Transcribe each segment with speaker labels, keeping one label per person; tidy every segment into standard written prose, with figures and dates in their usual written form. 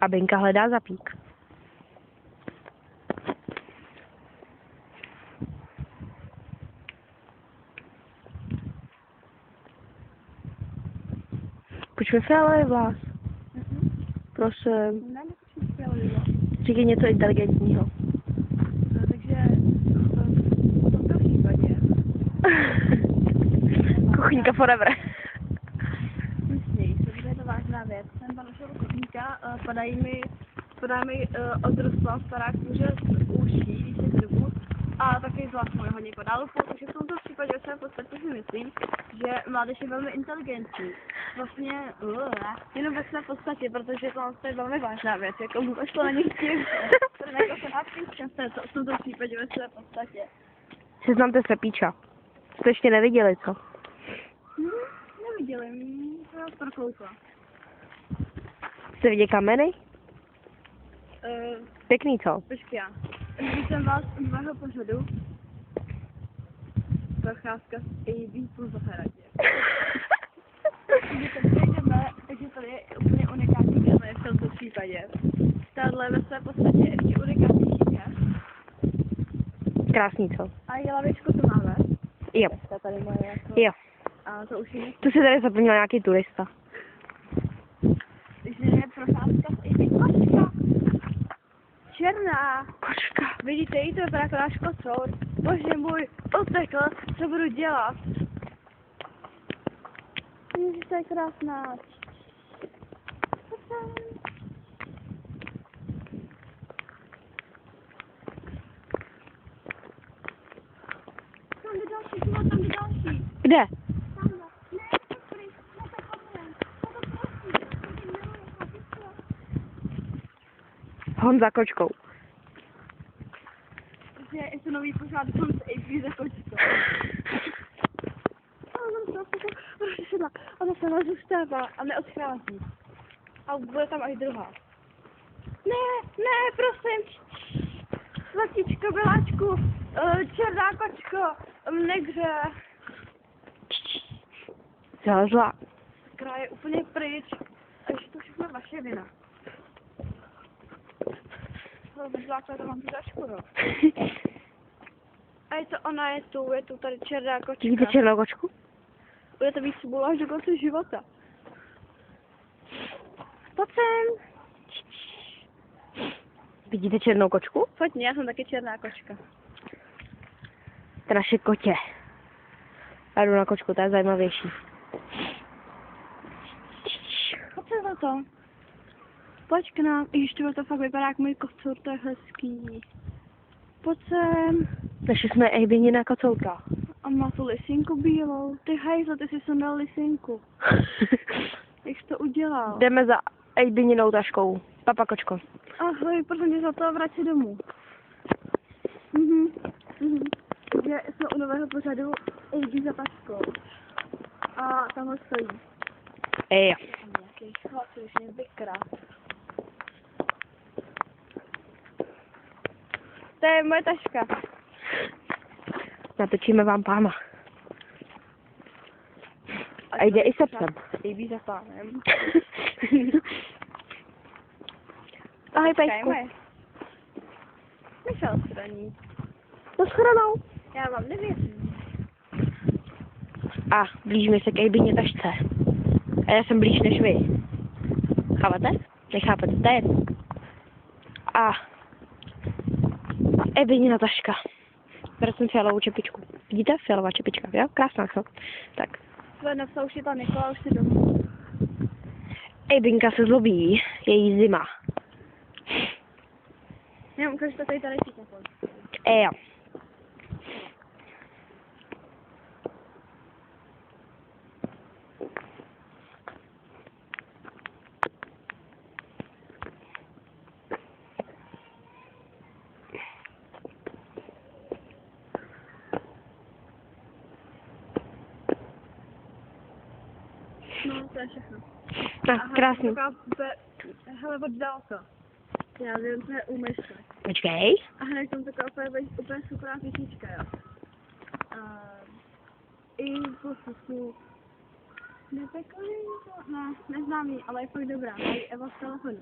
Speaker 1: A Binka hledá zapík. Počkej, fialový vlas. Prosím.
Speaker 2: Ne, nepotřebuji fialový vlas.
Speaker 1: Říkej něco inteligentního.
Speaker 2: No, takže v tomto případě
Speaker 1: Kuchyňka forever.
Speaker 2: nesměj se, protože je to vážná věc. Jsem pan našeho kuchyňka, padá mi odrostla stará kůže z uší, víš, jak dobu, a taky z vlasu mi hodně padá lupu, takže v tomto případě se v podstatě si myslím, že mládež je velmi inteligentní. Vlastně, jenom ve své podstatě, protože to je velmi vážná věc, jako vůbec to není vtip, to je jako se v tomto případě ve své podstatě.
Speaker 1: Seznamte se, píča. Jste ještě neviděli, co?
Speaker 2: Neviděli, to nás prokoukla.
Speaker 1: Jste viděli kameny? Pěkný, co?
Speaker 2: Počkej, když jsem vás z mého pořadu, procházka s AB po zahradě. Když se přejdeme, takže tady je úplně unikátní kamer v tomto případě. Tahle ve své podstatě ještě unikátnější je.
Speaker 1: Krásný, co?
Speaker 2: A i lavičku tu máme.
Speaker 1: Jo.
Speaker 2: To tady moje jako.
Speaker 1: Jo.
Speaker 2: A to už je.
Speaker 1: Tu si tady zapomněl nějaký turista.
Speaker 2: Takže je procházka s AB. Kočka! Černá!
Speaker 1: Kočka.
Speaker 2: Vidíte, jí to vypadá jako náš kocour. Bože můj, utekl, co budu dělat? Ježiš, to je krásná. Tam jde další, tam jde další.
Speaker 1: Kde?
Speaker 2: Tam jde. Ne, to pryč, na to potřebujeme. Na to prosím.
Speaker 1: Hon za kočkou.
Speaker 2: Takže je to nový pořád, jsem se i za kočkou. A zase ona zůstává a neodchází. A bude tam až druhá. Ne, prosím. Zlatíčko, Beláčku, černá kočko, negře.
Speaker 1: Zalezla.
Speaker 2: Krá je úplně pryč. Takže to všechno vaše vina. Vyzlákla to mám tu tašku, no. A je to ona, je tu tady černá kočka.
Speaker 1: Vidíte černou kočku?
Speaker 2: Bude to být smůla až do konce života. Pojď sem.
Speaker 1: Vidíte černou kočku?
Speaker 2: Pojď, já jsem taky černá kočka.
Speaker 1: To je naše kotě. Já jdu na kočku, ta je zajímavější.
Speaker 2: Pojď sem za to. Pojď k nám. Ježiš, to fakt vypadá jak můj kocour, to je hezký. Pojď sem.
Speaker 1: Našli jsme Ejbině na kocourka.
Speaker 2: A má tu lisinku bílou. Ty hajzle, ty jsi sundal lisinku. Jak jsi to udělal?
Speaker 1: Jdeme za Ejbininou taškou. Papa kočko.
Speaker 2: Ahoj, prosím tě za to vrať se domů. Takže jsme u nového pořadu AB za taškou. A tamhle stojí.
Speaker 1: Ej.
Speaker 2: A nějaký chlap, což mě vykrát. To je moje taška.
Speaker 1: Natočíme vám pána. A jde i se psem.
Speaker 2: AB za pánem.
Speaker 1: Ahoj, pejsku.
Speaker 2: Myšel straní.
Speaker 1: Naschledanou.
Speaker 2: Já vám nevěřím.
Speaker 1: A blížíme se k Ejbině tašce. A já jsem blíž než vy. Chápete? Nechápete, to je jedno. A Ejbinina taška. Bral jsem fialovou čepičku. Vidíte? Fialová čepička, jo? Krásná, co? Tak.
Speaker 2: Tvoje napsal už je ta Nikola, už si domů.
Speaker 1: Ejbinka se zlobí. Je jí zima.
Speaker 2: Já ukážu to tady cítím.
Speaker 1: Jo.
Speaker 2: No, to je všechno.
Speaker 1: Tak, krásný.
Speaker 2: Hele, oddal to. Já vím, to je úmysl.
Speaker 1: Počkej.
Speaker 2: A hned tam taková úplně super písnička, jo. I po susu. Nepeklý to? Ne, neznám ji, ale je fakt dobrá. Mají Eva z telefonu.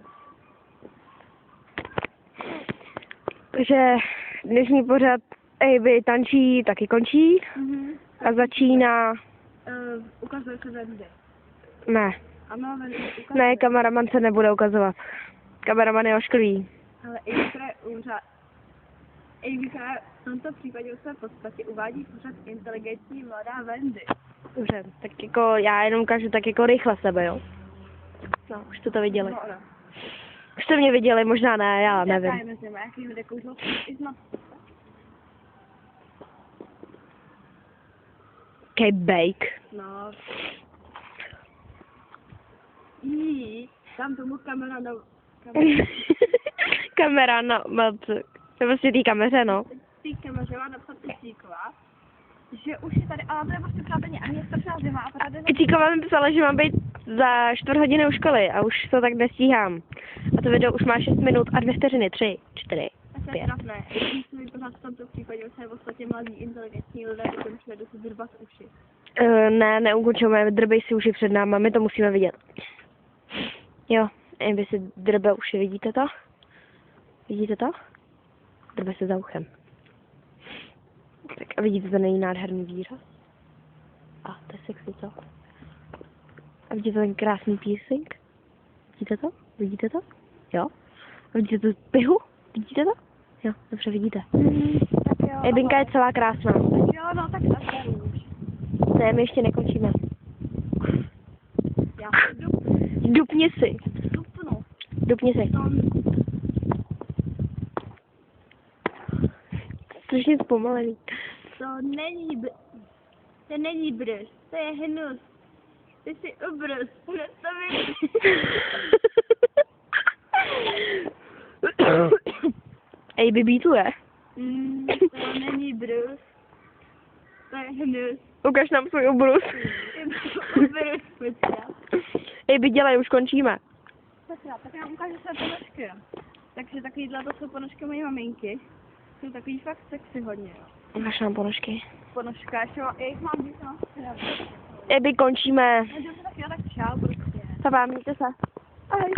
Speaker 1: Takže dnešní pořad Aby tančí taky končí a začíná...
Speaker 2: Ukazuje se Wendy.
Speaker 1: Ne,
Speaker 2: Ano, Wendy ukazuje.
Speaker 1: ne, kameraman se nebude ukazovat. Kameraman je ošklivý.
Speaker 2: Ale Abika je úřad. Abika v tomto případě už se v podstatě uvádí pořád inteligentní mladá Wendy.
Speaker 1: Dobře, tak jako já jenom ukážu tak jako rychle sebe, jo? No, už jste to viděli.
Speaker 2: No, ano.
Speaker 1: Už jste mě viděli, možná ne, já nevím.
Speaker 2: Jaká je mezi nimi, jaký jde kouzlo i znat.
Speaker 1: Okay, bake.
Speaker 2: No. Tam tomu kamera no...
Speaker 1: Kamera, no, to vlastně té kameře, no.
Speaker 2: Tý kameře má napsat Kicíková, že už je tady, ale to je prostě přátelně a mě je strašná zima a právě...
Speaker 1: Kicíková mi psala, že mám být za 4 hodiny u školy a už to tak nestíhám. A to video už má 6 minut a 2 vteřiny, 3, 4, 5.
Speaker 2: Ne, musím pořád v tomto případě, už je v podstatě mladí, inteligentní lidé, dokončili do si drbat uši.
Speaker 1: Ne, neukončujeme, drbej si uši před náma, my to musíme vidět. Jo, vy si drbe uši, vidíte to? Vidíte to? Drbe se za uchem. Tak a vidíte ten její nádherný výraz? A to je sexy, co? A vidíte ten krásný piercing? Vidíte to? Vidíte to? Jo? A vidíte tu pihu? Vidíte to? Jo, dobře, vidíte.
Speaker 2: Tak jo.
Speaker 1: Ebinka je celá krásná.
Speaker 2: Jo, no tak zase už.
Speaker 1: Ne, my ještě nekončíme.
Speaker 2: Já se dupnu.
Speaker 1: Dupni si.
Speaker 2: Dupnu.
Speaker 1: Dupni si. Strašně zpomalený.
Speaker 2: To není brz, to je hnus. Ty jsi ubrz, to víš.
Speaker 1: Ej, bybítuje.
Speaker 2: To není brz, to je hnus.
Speaker 1: Ukaž nám svůj obrus.
Speaker 2: Ubrz, počkat.
Speaker 1: Ej, dělej, už končíme.
Speaker 2: Tak já ukážu své ponožky. Takže takovýhle to jsou ponožky mojí maminky. Jsou takový fakt sexy hodně.
Speaker 1: Ukaž nám ponožky.
Speaker 2: Ponožka, já jich mám víc na
Speaker 1: Ej, končíme.
Speaker 2: tak čau prostě.
Speaker 1: Papa, mějte se.
Speaker 2: Ahoj.